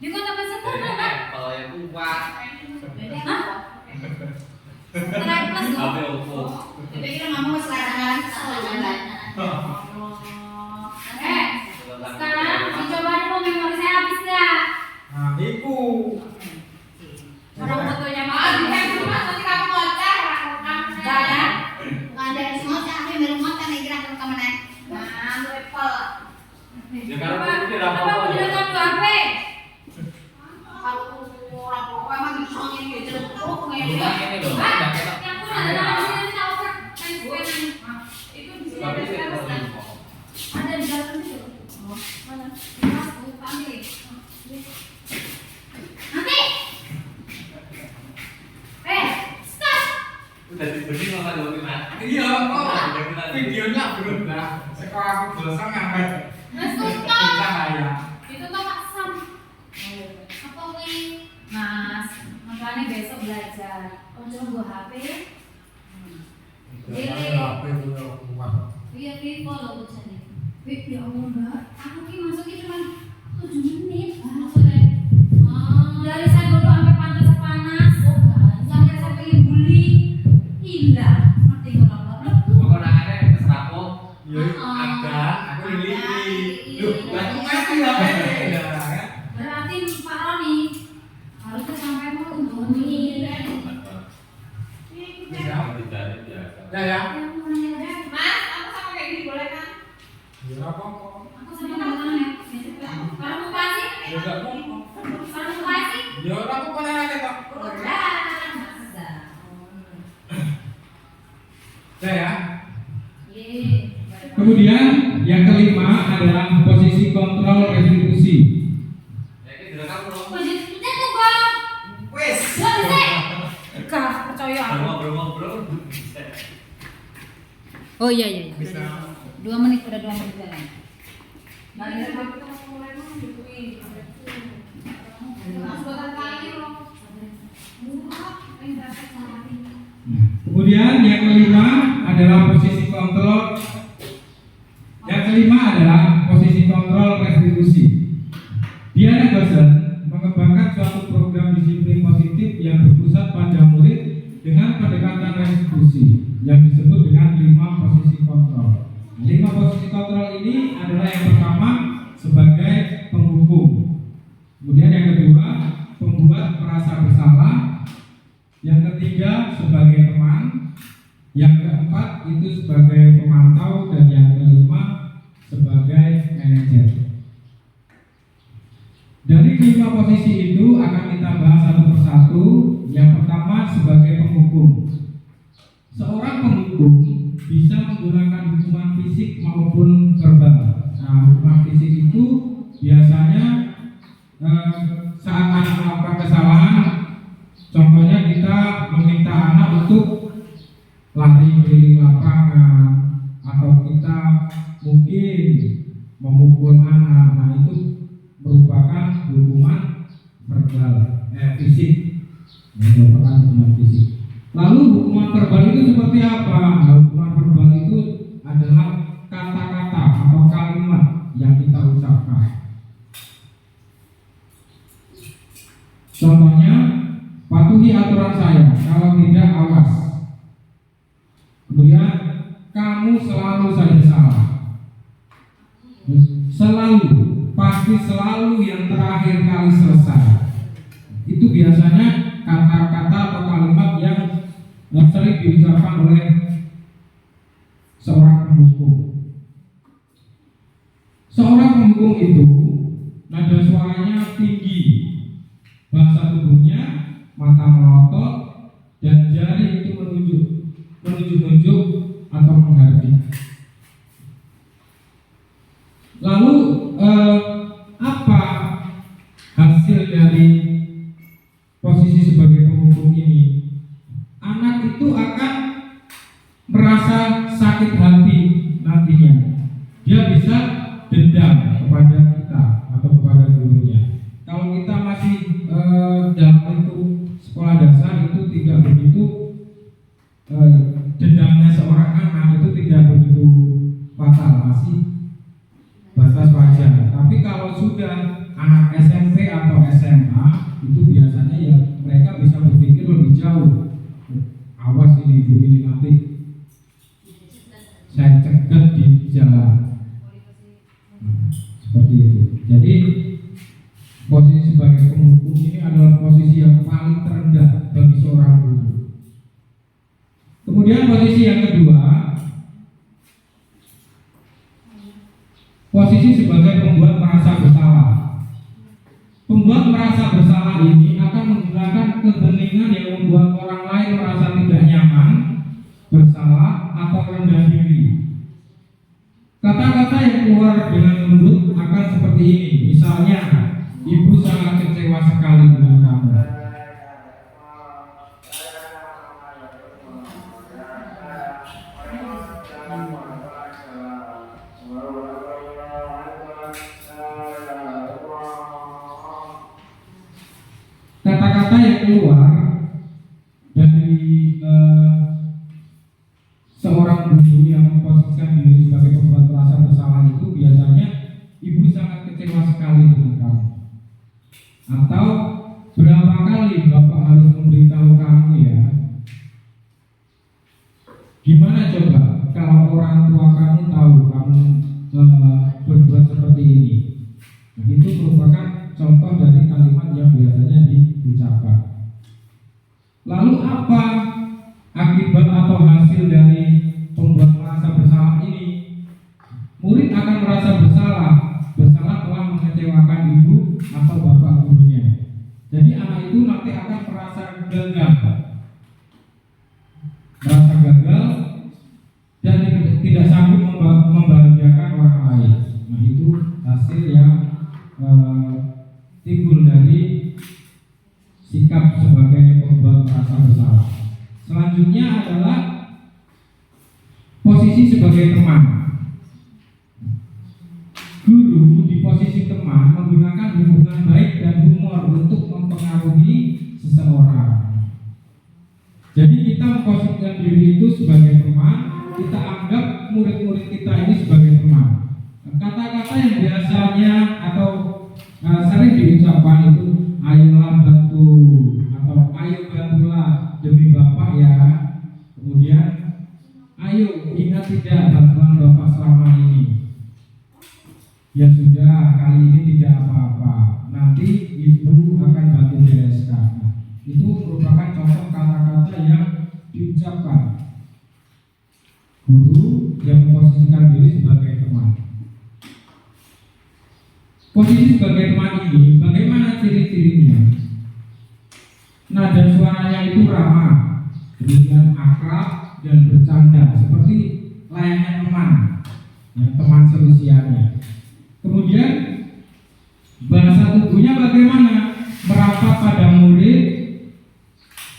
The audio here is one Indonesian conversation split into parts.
Di kota besar tuh kan? Kalau yang kuat. Hah? Terakhir plus dong. Tapi Oppo. Jadi kita nggak mau sekarang sekarang. Sekarang dicoba dulu memori saya habis nggak? Nah, itu. Orang fotonya Ah, mah di handphone mas nanti kamu ngoceh, Nggak ada. Nggak ada semua sih, aku yang baru ngoceh nih kira ke mana? Nah, Apple. Ya karena Apa? itu tidak Apa apa-apa. mau dilakukan ke HP? Kalau orang pokoknya emang di soalnya gitu, terus kayak Ini gitu. loh, Hah? yang kita. Yang pun ada tangan sini kita over. Main gue main. Itu di sini ada Tapi saya sekarang. tahu. Ada di dalam itu. Mana? Mas, aku ambil. Nanti. Stop. Udah dibeli malah dulu mas. Iya, kok videonya berubah. Sekolah aku bosan ngapain? Mas, stop. Cahaya. Itu tuh Pak Sam. Apa wih? Mas, makanya besok belajar. Oh, coba gua HP. Iya, Vivo loh tulisannya. Ya Allah, Mbak. Aku ki masuknya cuma 7 menit. Maksudnya. Dari saya dulu sampai pantas panas. Sampai saya pengen bully. Hilang. Ngerti nggak, Mbak? Pokoknya ada keserapo. Ya, ada. Aku ini. Loh, aku mati ya. Berarti Pak Roni harusnya sampai mau 2 menit. Ya ya. Mas, aku sama kayak gini boleh kan? Ya apa? Aku sama tangannya. Kalau mau kasih, Ya enggak apa. kalau mau kasih. Ya aku pernah aja kok. Ya. Kemudian yang kelima adalah posisi kontrol restitusi. Ya ini direkam loh. Posisinya tuh kok. Wes. Gak bisa. Gak percaya aku. Ngobrol-ngobrol. Oh iya. Bisa. 2 menit udah 2 menit jalan. Kemudian yang kelima adalah posisi kontrol. Yang kelima adalah posisi kontrol restitusi. Diana Gosen mengembangkan suatu program disiplin positif yang berpusat pada murid dengan pendekatan restitusi yang disebut dengan 5 posisi kontrol. 5 posisi kontrol ini adalah yang pertama sebagai penghukum, kemudian yang kedua pembuat merasa bersalah, yang ketiga sebagai teman, yang keempat itu sebagai pemantau, dan yang kelima sebagai manajer. Dari 5 posisi itu akan kita bahas satu persatu. Yang pertama sebagai penghukum. Seorang penghukum bisa menggunakan hukuman fisik maupun verbal. Nah, hukuman fisik itu biasanya saat anak melakukan kesalahan, contohnya kita meminta anak untuk lari keliling lapangan, atau kita mungkin memukul anak. Nah, itu merupakan hukuman verbal, fisik. Ini merupakan hukuman fisik. Lalu hukuman verbal itu seperti apa? Nah, hukuman verbal itu adalah kata-kata atau kalimat yang kita ucapkan. Contohnya, patuhi aturan saya, kalau tidak awas. Kemudian, kamu selalu saja salah. Selalu, pasti selalu yang terakhir kali selesai. Itu biasanya kata-kata atau kalimat yang sering diucapkan oleh seorang penghukum. Seorang penghukum itu nada suaranya tinggi, bahasa tubuhnya mata melotot, dan jari itu menunjuk atau menghardik. Lalu apa hasil dari posisi sebagai penghukum ini? Anak itu akan merasa sakit hati nantinya. Dia bisa dendam kepada kita atau kepada gurunya. Kalau kita masih dalam bentuk sekolah dasar, itu tidak begitu, dendamnya seorang anak itu tidak begitu fatal, masih batas wajar. Tapi kalau sudah anak SMP atau SMA itu biasanya ya mereka bisa berpikir lebih jauh. Awas ini ibu ini nanti saya cegat di jalan. Seperti itu. Jadi posisi sebagai penghukum ini adalah posisi yang paling terendah bagi seorang guru. Kemudian posisi yang kedua, posisi sebagai pembuat merasa bersalah. Pembuat merasa bersalah ini akan menggunakan keheningan yang membuat orang lain merasa tidak nyaman, bersalah, atau rendah diri. Kata-kata yang keluar dengan lembut akan seperti ini. Misalnya, ibu sangat kecewa sekali dengan kamu. Kata-kata yang keluar dari seorang guru yang memposisikan diri sebagai pembuat merasa bersalah itu biasanya, ibu sangat kecewa sekali dengan kamu, atau berapa kali bapak harus memberitahu kamu ya. Gimana coba kalau orang tua kamu tahu kamu berbuat seperti ini? Nah, itu merupakan contoh dari kalimat yang biasanya diucapkan. Lalu apa akibat atau hasil dari pembuat merasa bersalah ini? Murid akan merasa bersalah telah mengecewakan ibu atau bapak gurunya. Jadi anak itu nanti akan merasa gagal dan tidak sanggup membahagiakan orang lain. Nah, itu hasil yang timbul dari sikap sebagai pembuat merasa bersalah. Selanjutnya adalah posisi sebagai teman. Guru di posisi teman menggunakan hubungan baik dan humor untuk mempengaruhi seseorang. Jadi kita memposisikan diri itu sebagai teman, kita anggap murid-murid kita ini sebagai teman. Kata-kata yang biasanya atau sering diucapkan itu, ayolah bantu, atau ayo bantulah demi bapak ya. Kemudian, ayo ingat tidak bantuan bapak selama ini. Ya sudah, kali ini tidak apa-apa, nanti ibu akan bantu bereskan. Itu merupakan contoh kata-kata yang diucapkan guru yang memposisikan diri sebagai teman. Posisi sebagai teman ini, bagaimana ciri-cirinya? Nada suaranya itu ramah, kemudian akrab dan bercanda, seperti layaknya teman, ya, teman seusianya. Kemudian bahasa tubuhnya bagaimana? Merapat pada murid,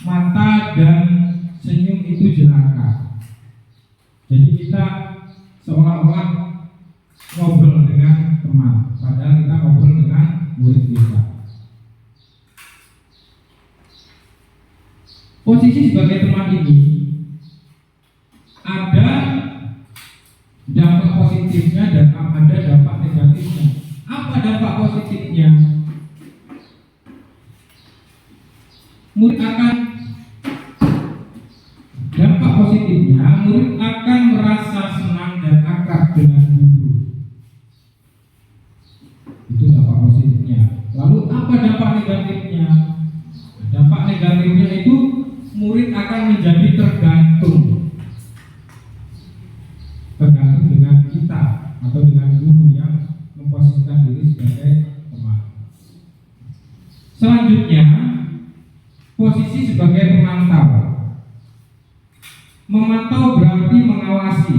mata dan senyum itu jelaka. Jadi kita seolah-olah ngobrol dengan teman, padahal kita ngobrol dengan murid kita. Posisi sebagai teman ini ada dampak positifnya dan ada dampak negatifnya. Apa dampak positifnya? Murid akan merasa senang dan akrab dengan guru. Itu dampak positifnya. Lalu apa dampak negatifnya? Dampak negatifnya itu murid akan menjadi tergantung dengan kita atau dengan guru yang memposisikan diri sebagai teman. Selanjutnya, posisi sebagai pemantau. Memantau berarti mengawasi.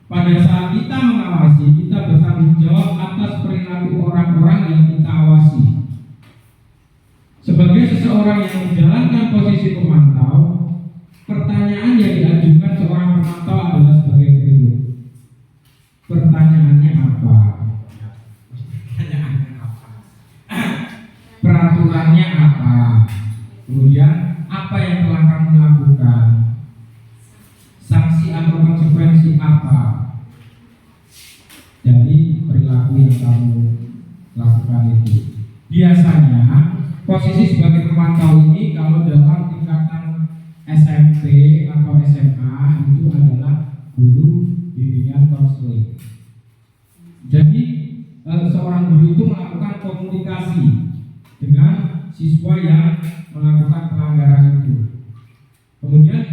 Pada saat kita mengawasi, kita bertanggung jawab atas perilaku orang-orang yang kita awasi. Sebagai seseorang yang menjalankan posisi pemantau, pertanyaan yang diajukan seorang pemantau adalah sebagai berikut. Pertanyaannya apa? Peraturannya apa? Kemudian apa yang telah kamu lakukan? Sanksi atau konsekuensi apa dari perilaku yang kamu lakukan? melakukan itu. Biasanya posisi sebagai pemantau ini kalau dalam tingkatan SMP atau SMA itu adalah guru bimbingan konseling. Jadi seorang guru itu melakukan komunikasi dengan siswa yang melakukan pelanggaran itu. Kemudian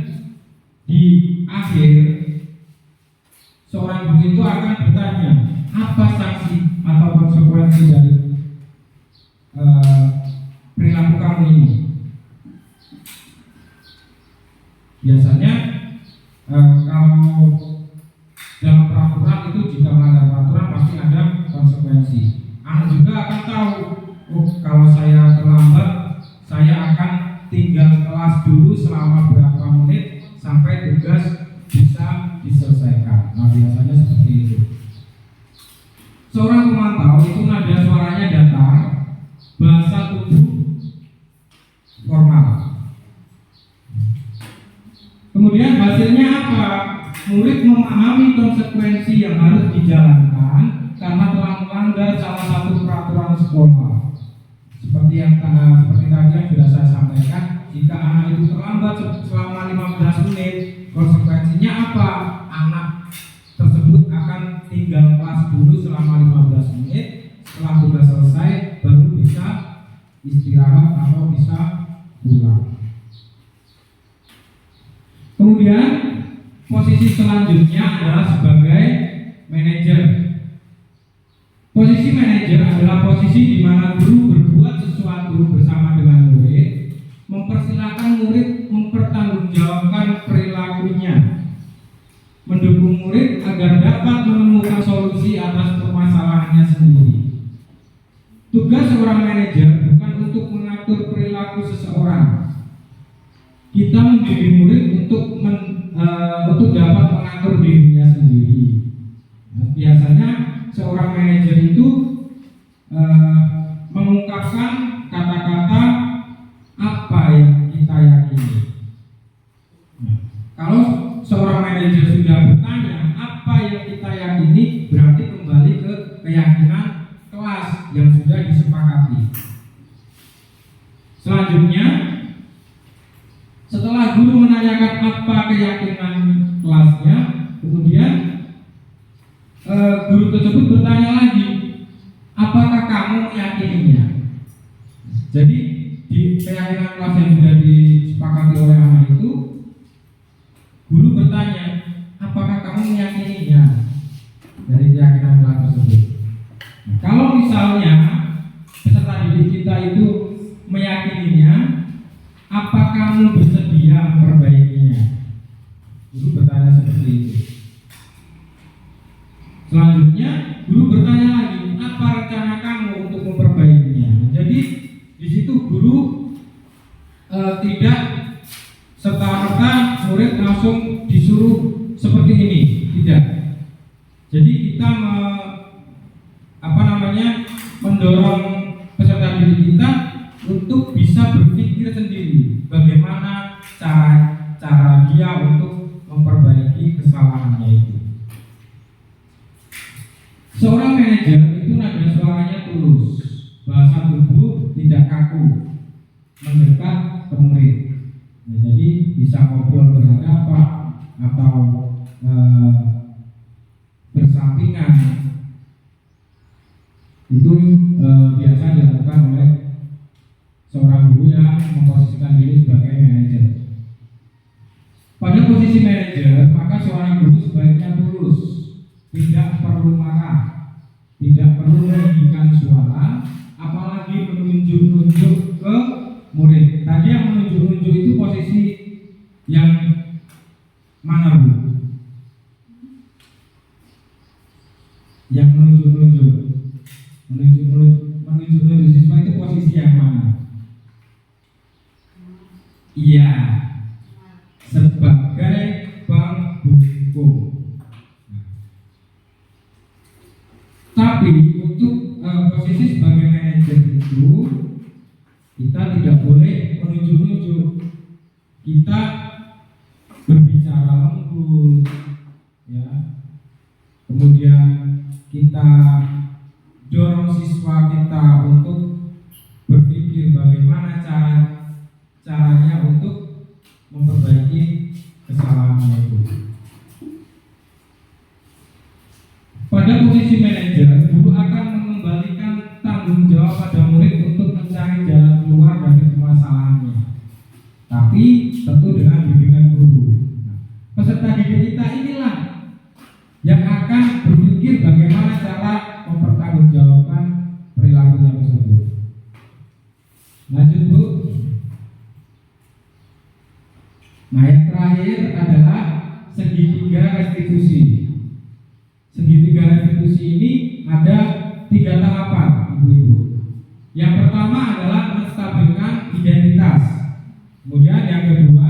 di akhir seorang guru itu akan bertanya, apa sanksi atau konsekuensi dari perilaku kamu ini? Biasanya kalau dalam peraturan itu jika melanggar peraturan pasti ada konsekuensi. Anak juga akan tahu, oh kalau saya terlambat, saya akan tinggal kelas dulu selama berapa menit sampai tugas bisa diselesaikan. Nah biasanya seperti itu. Seorang pemantau itu nada suaranya datar, bahasa tubuh formal. Kemudian hasilnya apa? Murid memahami konsekuensi yang harus dijalankan karena telah melanggar salah satu peraturan sekolah. Seperti tadi yang sudah saya sampaikan, jika anak itu terlambat selama 15 menit, konsekuensinya apa? Anak tersebut akan tinggal kelas dulu selama 15 menit. Setelah tugas selesai, baru bisa istirahat atau bisa pulang. Kemudian posisi selanjutnya adalah sebagai manajer. Posisi manajer adalah posisi di mana guru berbuat sesuatu bersama dengan murid, mempersilahkan murid mempertanggungjawabkan perilakunya, mendukung murid agar dapat menemukan solusi atas permasalahannya sendiri. Tugas seorang manajer bukan untuk mengatur perilaku seseorang. Kita mendidik murid untuk dapat mengatur dirinya sendiri. Nah, biasanya seorang manajer itu mengungkapkan kata-kata apa yang kita yakini. Nah, kalau seorang manajer sudah bertanya apa yang kita yakini, berarti kembali ke keyakinan kelas yang sudah disepakati. Selanjutnya, setelah guru menanyakan apa keyakinan kelasnya, kemudian guru tersebut bertanya lagi, apakah kamu meyakininya? Jadi di keyakinan kelas yang sudah disepakati oleh anak itu, guru bertanya, apakah kamu meyakininya dari keyakinan kelas tersebut? Nah, kalau misalnya peserta didik kita itu meyakininya, apa kamu bersedia memperbaikinya? Guru bertanya seperti itu. Selanjutnya, guru bertanya lagi, apa rencana kamu untuk memperbaikinya? Jadi di situ guru tidak serta-merta murid langsung disuruh seperti ini, tidak. Jadi kita mendorong peserta didik kita untuk bisa berpikir sendiri bagaimana cara dia untuk memperbaiki kesalahannya itu. Seorang manajer itu nada suaranya tulus, bahasa tubuh tidak kaku, mendekat ke murid. Nah, jadi bisa ngobrol berhadapan atau bersampingan. Itu biasa dilakukan oleh seorang guru yang memposisikan diri sebagai manajer. Pada posisi manajer, maka seorang guru sebaiknya tulus, tidak perlu marah, tidak perlu meninggikan suara, apalagi menunjuk-nunjuk ke murid. Tadi yang menunjuk-nunjuk itu posisi yang mana, Bu? Yang menunjuk-nunjuk siswa itu posisi yang mana? Iya, sebagai penghubung. Tapi untuk posisi sebagai manajer itu kita tidak boleh menunjuk-nunjuk. Kita berbicara lembut, ya. Kemudian kita dorong siswa kita terakhir adalah segitiga restitusi. Segitiga restitusi ini ada 3 tahapan, Ibu-ibu. Yang pertama adalah menstabilkan identitas. Kemudian yang kedua,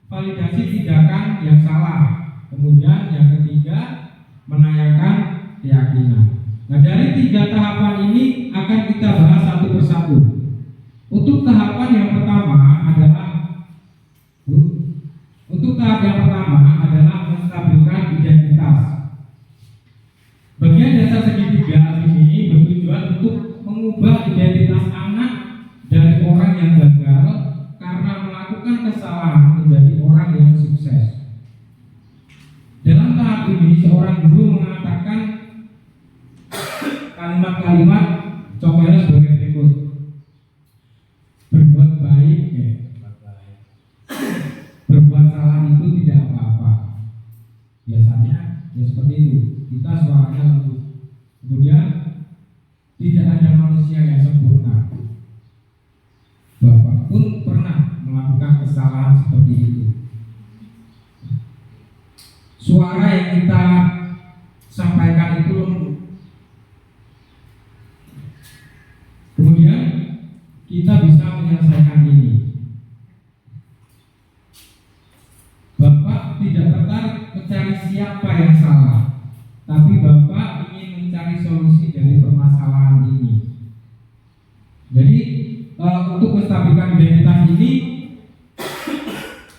validasi tindakan yang salah. Kemudian yang ketiga, menanyakan keyakinan. Nah, dari 3 tahapan ini akan kita bahas satu persatu. Untuk tahapan yang pertama adalah menstabilkan identitas. Bagian dasar segitiga ini bertujuan untuk mengubah identitas anak dari orang yang gagal karena melakukan kesalahan menjadi orang yang sukses. Dalam tahap ini, seorang guru mengatakan kalimat-kalimat contohnya sebagai berikut. Berbuat baik, berbuat salah itu tidak apa-apa. Biasanya ya seperti itu. Kita suaranya lembut. Kemudian tidak ada manusia yang sempurna. Bapak pun pernah melakukan kesalahan seperti itu. Suara yang kita sampaikan itu lembut. Kemudian kita bisa menyelesaikan ini. Bapak tidak tertarik mencari siapa yang salah, tapi Bapak ingin mencari solusi dari permasalahan ini. Jadi untuk menstabilkan identitas ini,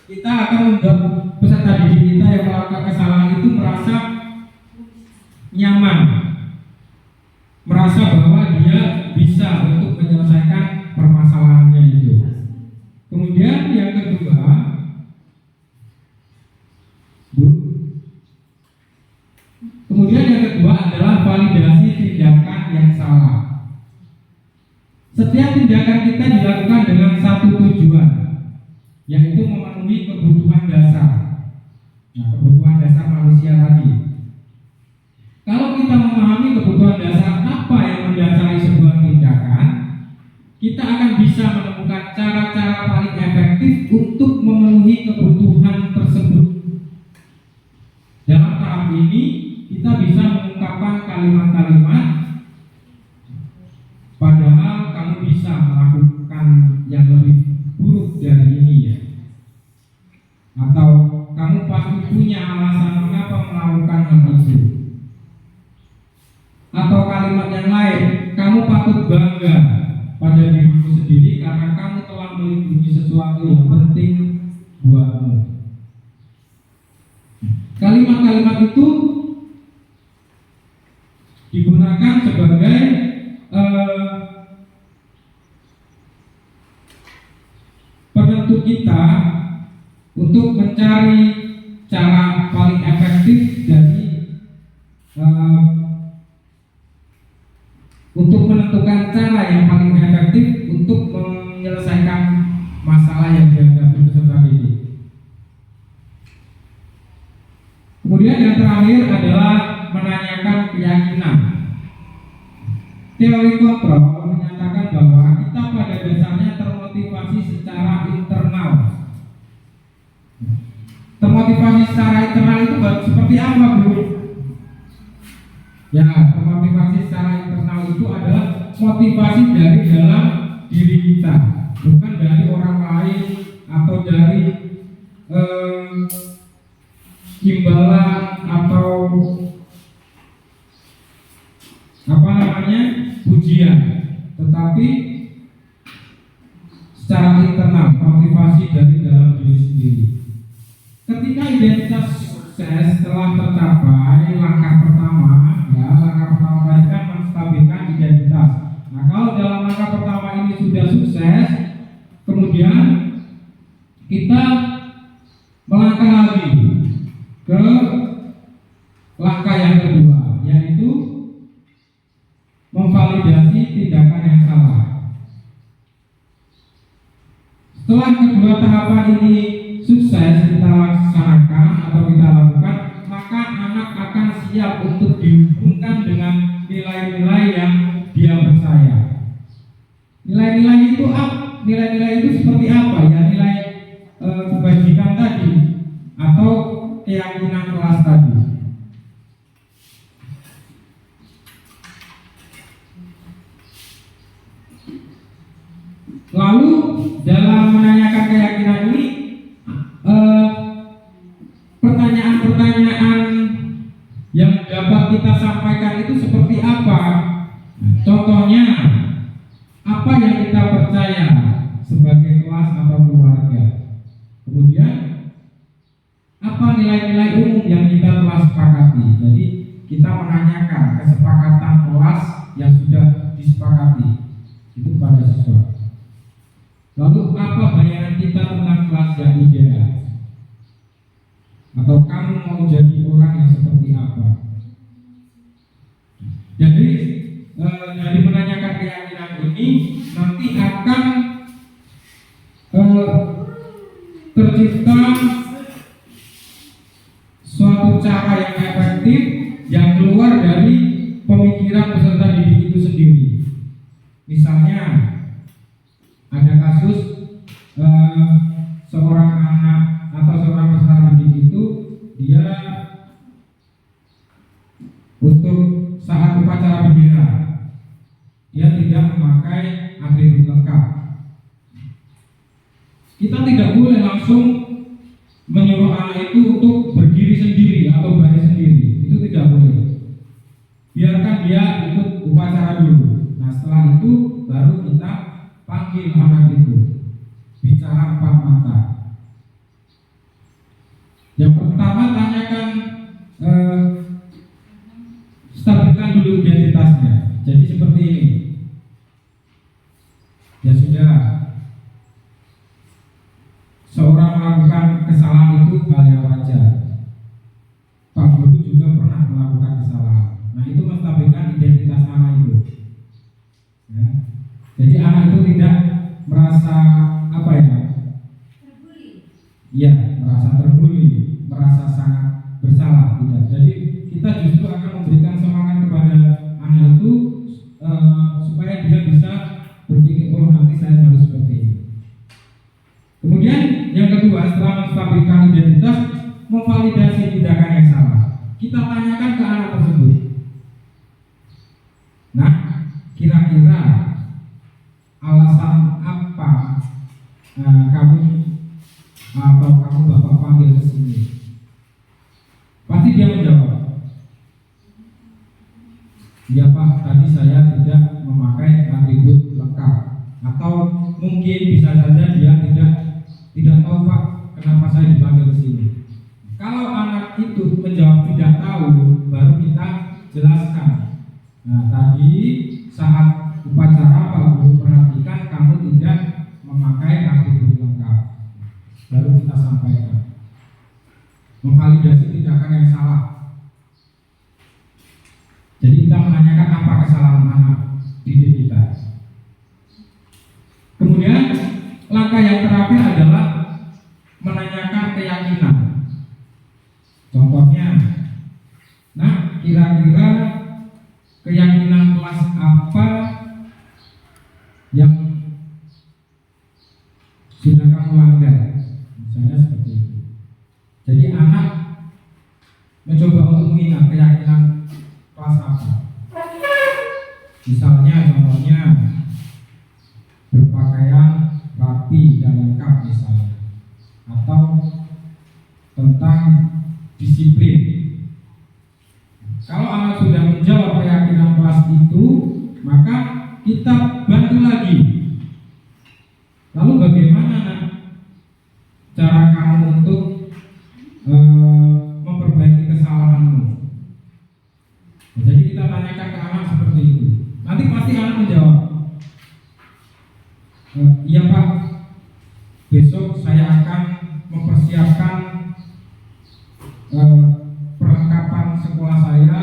kita akan membuat peserta didik kita yang melakukan kesalahan itu merasa nyaman, merasa bahwa dia bisa untuk menyelesaikan permasalahannya itu. Kemudian yang kedua, adalah validasi tindakan yang salah. Setiap tindakan kita dilakukan dengan satu tujuan, yaitu memenuhi kebutuhan dasar. Nah, kebutuhan dasar manusia tadi. Kalau kita memahami kebutuhan dasar apa yang mendasari sebuah tindakan, kita akan bisa menemukan cara-cara paling efektif untuk memenuhi kebutuhan tersebut. Dalam tahap ini, kita bisa mengungkapkan kalimat-kalimat, padahal kamu bisa melakukan yang lebih buruk dari ini ya. Atau kamu pasti punya alasan mengapa melakukan hal itu. Atau kalimat yang lain, kamu patut bangga pada dirimu sendiri karena kamu telah melindungi sesuatu yang penting buatmu. Kalimat-kalimat itu digunakan sebagai penentu kita untuk mencari cara paling efektif dari untuk menentukan cara yang paling efektif untuk menyelesaikan masalah yang dihadapi peserta didik. Kemudian yang terakhir adalah menanyakan keyakinan. Teori kontrol menyatakan bahwa kita pada dasarnya termotivasi secara internal. Termotivasi secara internal itu seperti apa, Bu? Ya, termotivasi secara internal itu adalah motivasi dari dalam diri kita, bukan dari orang lain atau dari imbalan atau pujian, tetapi secara internal, motivasi dari dalam diri sendiri. Ketika identitas sukses telah tercapai, langkah pertama tadi kan menstabilkan identitas. Nah, kalau dalam langkah pertama ini sudah sukses, kemudian kita melangkah lagi ke langkah yang kedua, yaitu memvalidasi tindakan yang salah. Setelah kedua tahapan ini sukses kita laksanakan atau kita lakukan, maka anak akan siap untuk dihubungkan dengan nilai-nilai yang dia percaya. Nilai-nilai itu seperti apa ya? Nilai kebajikan tadi atau keyakinan kelas tadi. Lalu dalam menanyakan keyakinan ini pertanyaan-pertanyaan yang dapat kita sampaikan itu seperti apa? Contohnya, apa yang kita percaya sebagai kelas atau keluarga? Kemudian, apa nilai-nilai umum yang kita telah sepakati? Jadi, kita menanyakan kesepakatan kelas yang sudah disepakati itu pada siswa. Lalu, apa bayangan kita tentang kelas yang ideal? Atau kamu mau jadi orang yang seperti apa? Jadi dari menanyakan keyakinan ini nanti akan tercipta suatu cara yang efektif yang keluar dari pemikiran peserta didik itu sendiri. Misalnya ada kasus seorang anak atau seorang peserta didik itu dia untuk saat upacara bendera dia tidak memakai atribut lengkap. Kita tidak boleh langsung menyuruh anak itu untuk berdiri sendiri atau baris sendiri, itu tidak boleh. Biarkan dia ikut upacara dulu. Nah setelah itu baru kita panggil anak itu bicara empat mata. Yang pertama tanyakan stabilkan dulu identitasnya. Jadi seperti ini. Ya sudah. Seorang melakukan kesalahan itu hal yang wajar. Pak Guru juga pernah melakukan kesalahan. Nah itu menstabilkan identitas anak itu. Ya. Jadi anak itu tidak merasa apa ya? Iya, merasa terbuli, merasa sangat bersalah, tidak. Jadi kita justru akan memberikan semangat kepada anak itu supaya dia bisa berpikir, oh nanti saya harus seperti ini. Kemudian yang kedua, setelah menstabilkan identitas, memvalidasi tindakan yang salah. Kita tanyakan ke anak tersebut. Nah, kira-kira alasan apa kamu atau kamu bapak panggil ke sini? Pasti dia menjawab, ya Pak, tadi saya tidak memakai atribut lengkap. Atau mungkin bisa saja dia tidak tahu Pak, kenapa saya dipanggil ke sini. Kalau anak itu menjawab tidak tahu, baru kita jelaskan. Nah tadi saat upacara Pak Guru perhatikan kamu tidak memakai atribut lengkap. Baru kita sampaikan. Memvalidasi tindakan yang salah. Jadi kita menanyakan apa kesalahan anak didik kita. Kemudian langkah yang terakhir adalah menanyakan keyakinan. Contohnya, nah kira-kira keyakinan kelas apa yang sudah kamu langgar? Misalnya seperti itu. Jadi anak mencoba untuk mengingat keyakinan kelas apa. Misalnya contohnya berpakaian rapi dan lengkap misalnya, atau tentang disiplin. Kalau anak sudah menjawab keyakinan kelas itu, maka kita bantu lagi. Lalu bagaimana cara kamu untuk memperbaiki kesalahanmu? Jadi kita tanyakan ke anak seperti itu. Nanti pasti anak menjawab, iya Pak, besok saya akan mempersiapkan perlengkapan sekolah saya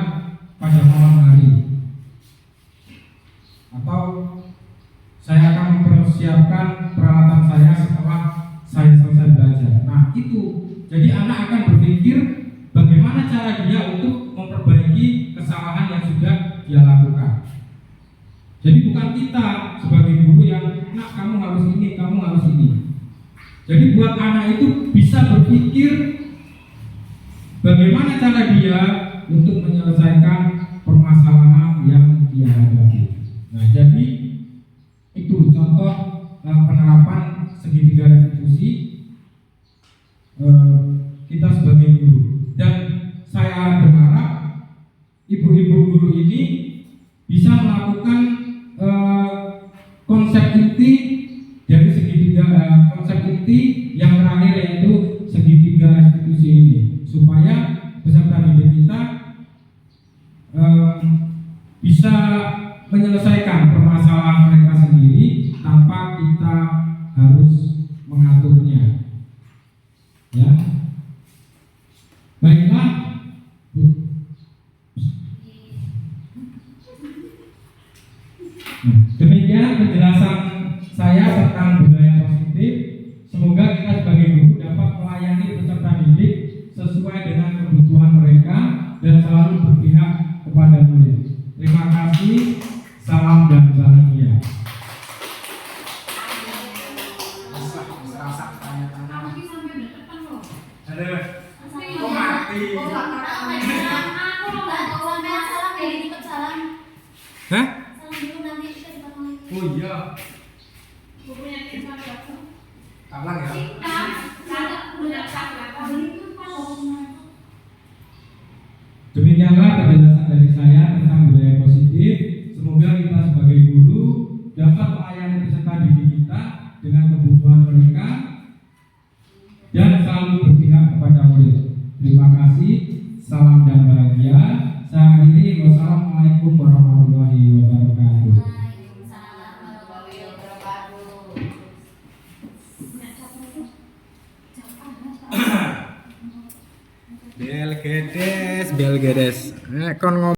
pada malam hari, atau saya akan mempersiapkan peralatan saya setelah saya selesai belajar. Nah itu, jadi anak akan berpikir bagaimana cara dia untuk memperbaiki kesalahan yang sudah dia lakukan. Jadi bukan kita sebagai guru yang, nak kamu harus ini, kamu harus ini. Jadi buat anak itu bisa berpikir bagaimana cara dia untuk menyelesaikan permasalahan yang dia hadapi. Nah, jadi itu contoh penerapan segitiga restitusi kita sebagai guru. Dan saya berharap ibu-ibu guru ini bisa melakukan konsep inti dari segitiga konsep inti yang terakhir, yaitu segitiga restitusi ini, supaya peserta didik kita bisa menyelesaikan permasalahan mereka sendiri tanpa kita harus mengaturnya. Ya, baiklah. Demikian penjelasan saya tentang budaya positif. Semoga kita sebagai guru dapat melayani peserta didik sesuai dengan kebutuhan mereka dan selalu berpihak kepada murid. Terima kasih, salam dan bahagia. Rasa tanya-tanya. Aku sampai depan loh. Aduh, kok mati? Aku loh nggak tahu sampai salam kayak gitu salam. Hah? Salam dulu nanti kita dipotong lagi. Oh iya, Bukunya kita aku. kalang ya. Demikianlah penjelasan dari saya tentang budaya positif. Semoga kita sebagai guru dapat melayani peserta didik kita dengan kebutuhan mereka dan selalu berpihak kepada murid. Terima kasih, salam dan bahagia. Saya akhiri, wassalamualaikum warahmatullahi wabarakatuh. Waalaikumsalam warahmatullahi wabarakatuh. Belgedes. Kon ngomong.